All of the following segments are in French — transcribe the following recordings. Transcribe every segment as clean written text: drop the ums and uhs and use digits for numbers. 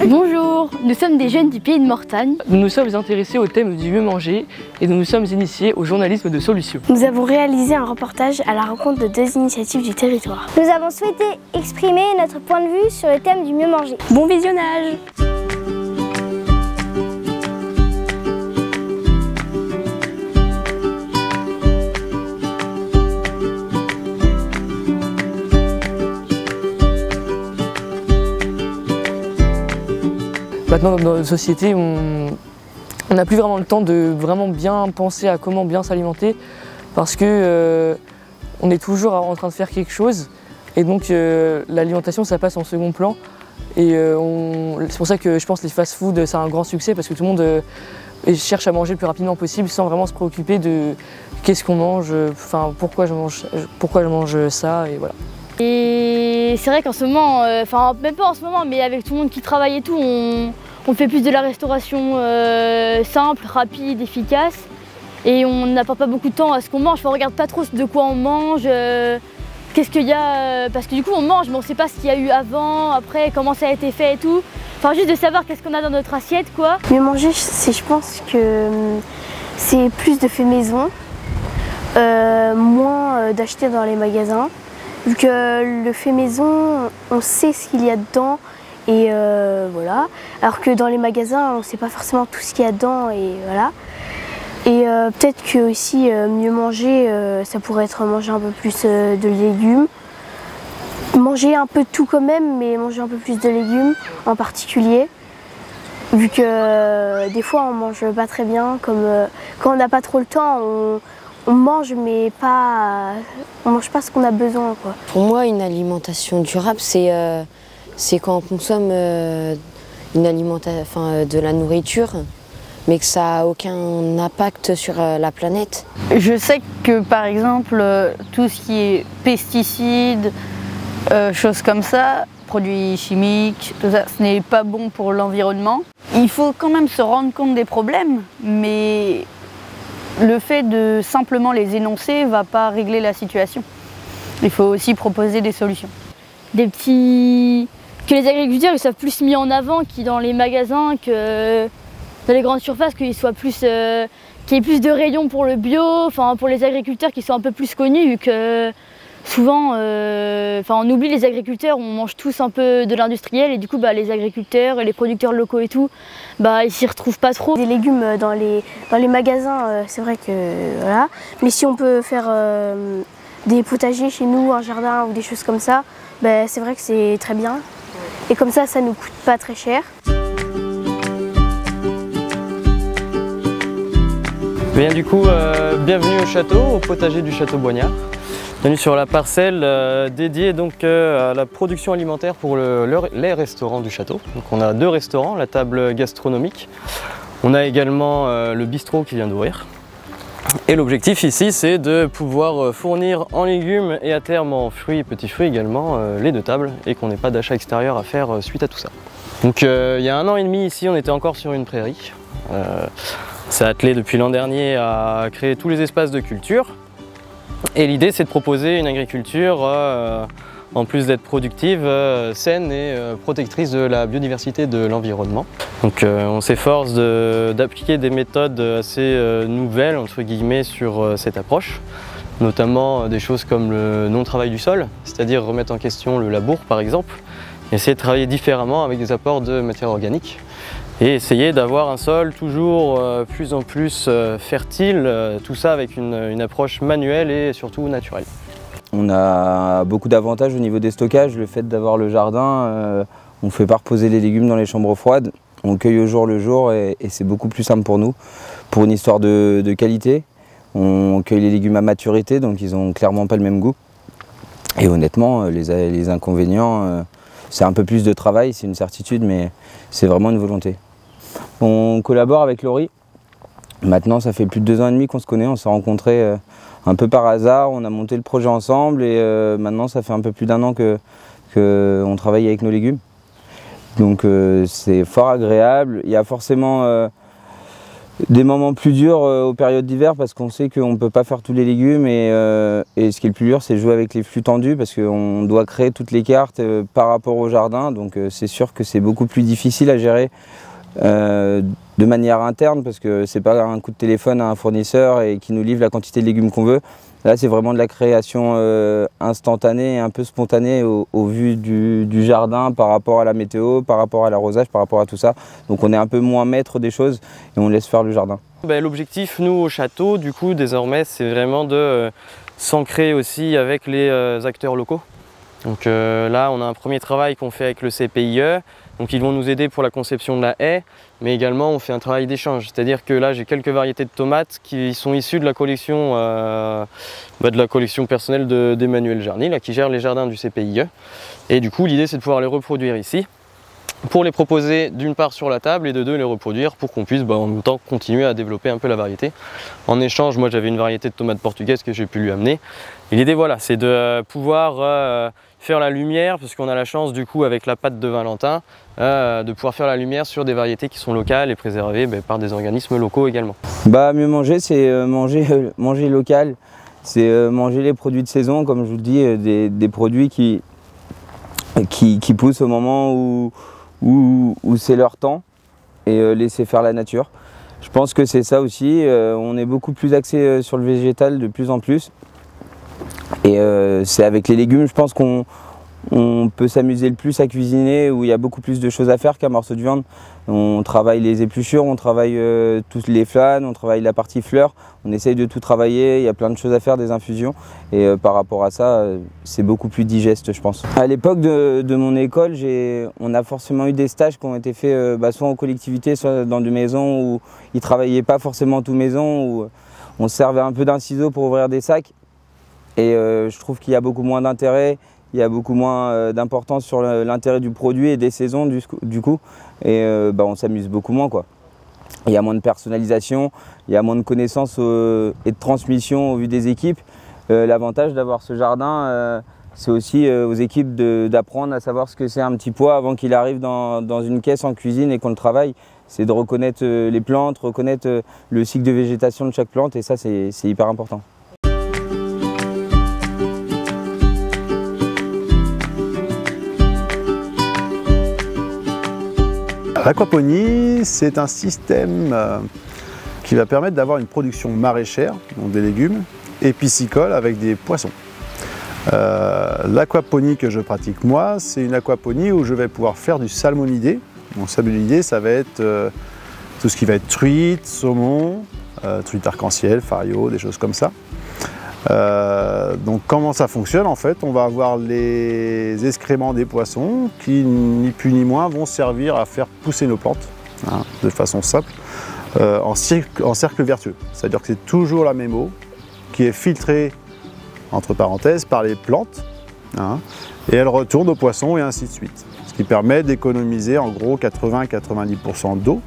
Bonjour, nous sommes des jeunes du pays de Mortagne. Nous nous sommes intéressés au thème du mieux manger et nous nous sommes initiés au journalisme de solutions. Nous avons réalisé un reportage à la rencontre de 2 initiatives du territoire. Nous avons souhaité exprimer notre point de vue sur le thème du mieux manger. Bon visionnage! Maintenant, dans notre société, on n'a plus vraiment le temps de vraiment bien penser à comment bien s'alimenter parce que on est toujours en train de faire quelque chose et donc l'alimentation ça passe en second plan et c'est pour ça que je pense que les fast-food ça a un grand succès parce que tout le monde cherche à manger le plus rapidement possible sans vraiment se préoccuper de qu'est-ce qu'on mange, enfin pourquoi je mange ça et voilà. Et c'est vrai qu'en ce moment, enfin même pas en ce moment, mais avec tout le monde qui travaille et tout, on fait plus de la restauration simple, rapide, efficace. Et on n'apporte pas beaucoup de temps à ce qu'on mange, enfin, on regarde pas trop de quoi on mange, qu'est-ce qu'il y a, parce que du coup on mange, mais on sait pas ce qu'il y a eu avant, après, comment ça a été fait et tout. Enfin juste de savoir qu'est-ce qu'on a dans notre assiette quoi. Mieux manger, je pense que c'est plus de fait maison, moins d'acheter dans les magasins. Vu que le fait maison, on sait ce qu'il y a dedans et voilà. Alors que dans les magasins, on ne sait pas forcément tout ce qu'il y a dedans et voilà. Et peut-être que aussi mieux manger, ça pourrait être manger un peu plus de légumes. Manger un peu de tout quand même, mais manger un peu plus de légumes en particulier. Vu que des fois on mange pas très bien, comme quand on n'a pas trop le temps, on mange mais pas, on mange pas ce qu'on a besoin quoi. Pour moi, une alimentation durable, c'est quand on consomme de la nourriture, mais que ça n'a aucun impact sur la planète. Je sais que par exemple, tout ce qui est pesticides, choses comme ça, produits chimiques, tout ça, ce n'est pas bon pour l'environnement. Il faut quand même se rendre compte des problèmes, mais le fait de simplement les énoncer ne va pas régler la situation. Il faut aussi proposer des solutions. Que les agriculteurs ils soient plus mis en avant qu'ils dans les magasins, que dans les grandes surfaces, qu'il y ait plus de rayons pour le bio, enfin pour les agriculteurs qui soient un peu plus connus, vu que souvent on oublie les agriculteurs, on mange tous un peu de l'industriel et du coup les agriculteurs et les producteurs locaux et tout, ils s'y retrouvent pas trop. Des légumes dans les magasins, c'est vrai que voilà, mais si on peut faire des potagers chez nous, un jardin ou des choses comme ça, c'est vrai que c'est très bien. Et comme ça nous coûte pas très cher. Bien du coup, bienvenue au château, au potager du château Boignard. Bienvenue sur la parcelle dédiée donc à la production alimentaire pour les restaurants du château. Donc on a 2 restaurants, la table gastronomique. On a également le bistrot qui vient d'ouvrir. Et l'objectif ici c'est de pouvoir fournir en légumes et à terme en fruits et petits fruits également les 2 tables et qu'on n'ait pas d'achat extérieur à faire suite à tout ça. Donc il y a 1 an et demi ici on était encore sur une prairie. On s'est attelé depuis l'an dernier à créer tous les espaces de culture. Et l'idée c'est de proposer une agriculture en plus d'être productive, saine et protectrice de la biodiversité de l'environnement. Donc on s'efforce d'appliquer des méthodes assez nouvelles entre guillemets sur cette approche, notamment des choses comme le non-travail du sol, c'est-à-dire remettre en question le labour par exemple, essayer de travailler différemment avec des apports de matière organique et essayer d'avoir un sol toujours plus en plus fertile, tout ça avec une approche manuelle et surtout naturelle. On a beaucoup d'avantages au niveau des stockages, le fait d'avoir le jardin, on ne fait pas reposer les légumes dans les chambres froides, on cueille au jour le jour et c'est beaucoup plus simple pour nous. Pour une histoire de qualité, on cueille les légumes à maturité, donc ils n'ont clairement pas le même goût. Et honnêtement, les inconvénients, c'est un peu plus de travail, c'est une certitude, mais c'est vraiment une volonté. On collabore avec Laurie. Maintenant, ça fait plus de 2 ans et demi qu'on se connaît, on s'est rencontrés un peu par hasard, on a monté le projet ensemble et maintenant ça fait un peu plus d'1 an qu'on travaille avec nos légumes. Donc c'est fort agréable. Il y a forcément Des moments plus durs aux périodes d'hiver parce qu'on sait qu'on ne peut pas faire tous les légumes et ce qui est le plus dur c'est jouer avec les flux tendus parce qu'on doit créer toutes les cartes par rapport au jardin, donc c'est sûr que c'est beaucoup plus difficile à gérer de manière interne parce que c'est pas un coup de téléphone à un fournisseur et qui nous livre la quantité de légumes qu'on veut. Là c'est vraiment de la création instantanée et un peu spontanée au vu du jardin par rapport à la météo, par rapport à l'arrosage, par rapport à tout ça. Donc on est un peu moins maître des choses et on laisse faire le jardin. L'objectif nous au château du coup désormais c'est vraiment de s'ancrer aussi avec les acteurs locaux. Donc là on a un premier travail qu'on fait avec le CPIE. Donc ils vont nous aider pour la conception de la haie, mais également on fait un travail d'échange. C'est-à-dire que là j'ai quelques variétés de tomates qui sont issues de la collection, personnelle d'Emmanuel Jarny, là, qui gère les jardins du CPIE. Et du coup l'idée c'est de pouvoir les reproduire ici, pour les proposer d'une part sur la table et de deux les reproduire pour qu'on puisse en même temps continuer à développer un peu la variété. En échange, moi j'avais une variété de tomates portugaises que j'ai pu lui amener. Et l'idée voilà, c'est de pouvoir faire la lumière, parce qu'on a la chance du coup avec la pâte de Valentin, de pouvoir faire la lumière sur des variétés qui sont locales et préservées par des organismes locaux également. Mieux manger, c'est manger local, c'est manger les produits de saison, comme je vous le dis, des produits qui poussent au moment où c'est leur temps et laisser faire la nature. Je pense que c'est ça aussi, on est beaucoup plus axé sur le végétal de plus en plus. Et c'est avec les légumes, je pense qu'on peut s'amuser le plus à cuisiner, où il y a beaucoup plus de choses à faire qu'un morceau de viande. On travaille les épluchures, on travaille toutes les flânes, on travaille la partie fleurs, on essaye de tout travailler, il y a plein de choses à faire, des infusions. Et par rapport à ça, c'est beaucoup plus digeste, je pense. À l'époque de mon école, on a forcément eu des stages qui ont été faits soit en collectivité, soit dans des maisons où ils ne travaillaient pas forcément tout maison, où on se servait un peu d'un ciseau pour ouvrir des sacs. Et je trouve qu'il y a beaucoup moins d'intérêt, il y a beaucoup moins d'importance sur l'intérêt du produit et des saisons du coup. Et on s'amuse beaucoup moins, quoi. Il y a moins de personnalisation, il y a moins de connaissances et de transmission au vu des équipes. L'avantage d'avoir ce jardin, c'est aussi aux équipes d'apprendre à savoir ce que c'est un petit pois avant qu'il arrive dans une caisse en cuisine et qu'on le travaille. C'est de reconnaître les plantes, reconnaître le cycle de végétation de chaque plante et ça c'est hyper important. L'aquaponie, c'est un système qui va permettre d'avoir une production maraîchère, donc des légumes, et piscicole avec des poissons. L'aquaponie que je pratique moi, c'est une aquaponie où je vais pouvoir faire du salmonidé. Donc salmonidé, ça va être tout ce qui va être truite, saumon, truite arc-en-ciel, fario, des choses comme ça. Donc comment ça fonctionne en fait? On va avoir les excréments des poissons qui ni plus ni moins vont servir à faire pousser nos plantes de façon simple en cercle vertueux. C'est-à-dire que c'est toujours la même eau qui est filtrée entre parenthèses par les plantes et elle retourne aux poissons et ainsi de suite. Ce qui permet d'économiser en gros 80-90% d'eau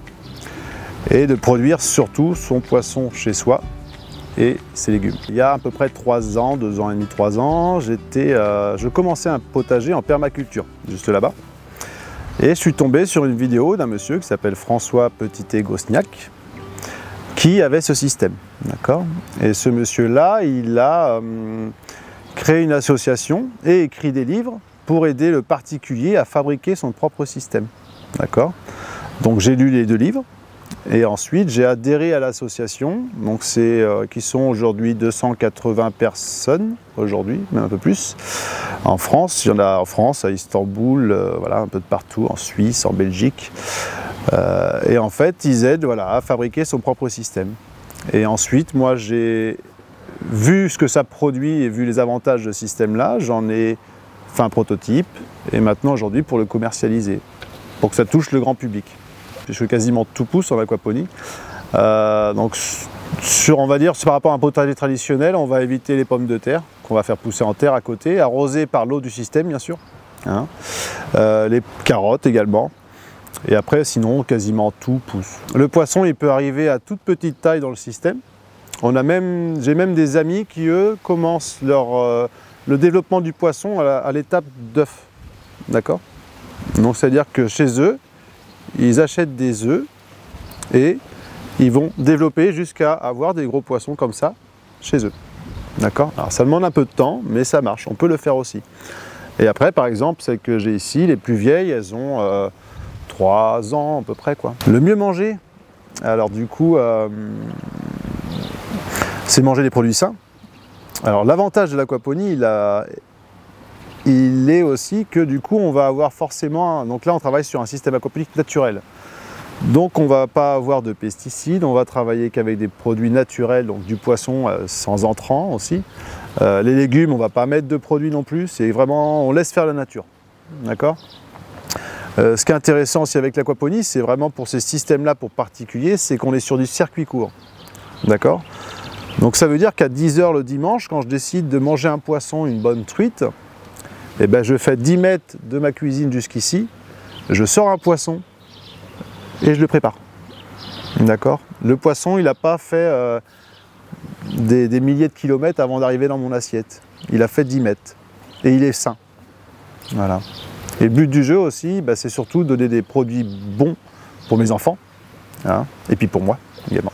et de produire surtout son poisson chez soi et ses légumes. Il y a à peu près 3 ans, 2 ans et demi, 3 ans, je commençais un potager en permaculture, juste là-bas. Et je suis tombé sur une vidéo d'un monsieur qui s'appelle François Petitet-Gosniak, qui avait ce système. Et ce monsieur-là, il a créé une association et écrit des livres pour aider le particulier à fabriquer son propre système. Donc j'ai lu les 2 livres. Et ensuite, j'ai adhéré à l'association, donc qui sont aujourd'hui 280 personnes, aujourd'hui, même un peu plus. En France, il y en a en France, à Istanbul, voilà, un peu de partout, en Suisse, en Belgique. Et en fait, ils aident à fabriquer son propre système. Et ensuite, moi, j'ai vu ce que ça produit et vu les avantages de ce système-là, j'en ai fait un prototype, et maintenant, aujourd'hui, pour le commercialiser, pour que ça touche le grand public. Puisque quasiment tout pousse en aquaponie. Donc on va dire, par rapport à un potager traditionnel, on va éviter les pommes de terre qu'on va faire pousser en terre à côté, arrosées par l'eau du système bien sûr. Les carottes également. Et après sinon quasiment tout pousse. Le poisson il peut arriver à toute petite taille dans le système. J'ai même des amis qui eux commencent le développement du poisson à l'étape d'œuf. D'accord? Donc c'est à dire que chez eux, ils achètent des œufs et ils vont développer jusqu'à avoir des gros poissons comme ça chez eux. D'accord? Alors ça demande un peu de temps, mais ça marche, on peut le faire aussi. Et après, par exemple, celles que j'ai ici, les plus vieilles, elles ont 3 ans à peu près, quoi. Le mieux manger, alors du coup, c'est manger des produits sains. Alors l'avantage de l'aquaponie, il est aussi que du coup on va avoir forcément, donc là on travaille sur un système aquaponique naturel. Donc on ne va pas avoir de pesticides, on va travailler qu'avec des produits naturels, donc du poisson sans entrants aussi. Les légumes, on ne va pas mettre de produits non plus, c'est vraiment, on laisse faire la nature. D'accord ? Ce qui est intéressant aussi avec l'aquaponie, c'est vraiment pour ces systèmes-là pour particuliers, c'est qu'on est sur du circuit court. D'accord ? Donc ça veut dire qu'à 10 h le dimanche, quand je décide de manger un poisson, une bonne truite, eh ben je fais 10 mètres de ma cuisine jusqu'ici, je sors un poisson et je le prépare. D'accord ? Le poisson, il n'a pas fait des milliers de kilomètres avant d'arriver dans mon assiette. Il a fait 10 mètres et il est sain. Voilà. Et le but du jeu aussi, bah, c'est surtout de donner des produits bons pour mes enfants, hein, et puis pour moi également.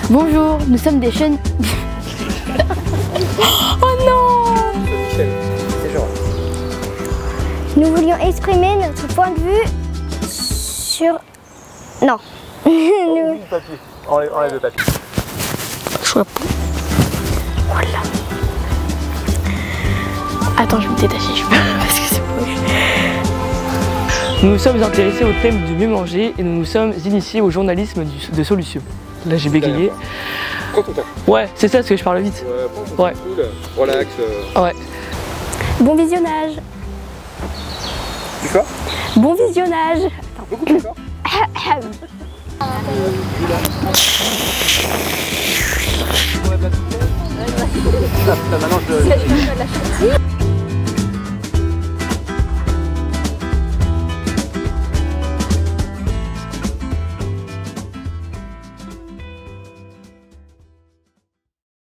Bonjour, nous sommes des chaînes. Oh non! Nous voulions exprimer notre point de vue sur... Non. Le papier. Enlève le papier. Voilà. Attends, je vais me détacher, parce que c'est moche. Nous nous sommes intéressés au thème du mieux manger et nous nous sommes initiés au journalisme de solutions. Là j'ai bégayé. Prends ton temps. Ouais, c'est ça, parce que je parle vite. Ouais. Cool. Relax. Ouais. Bon visionnage. Tu quoi? Bon visionnage. Beaucoup plus fort.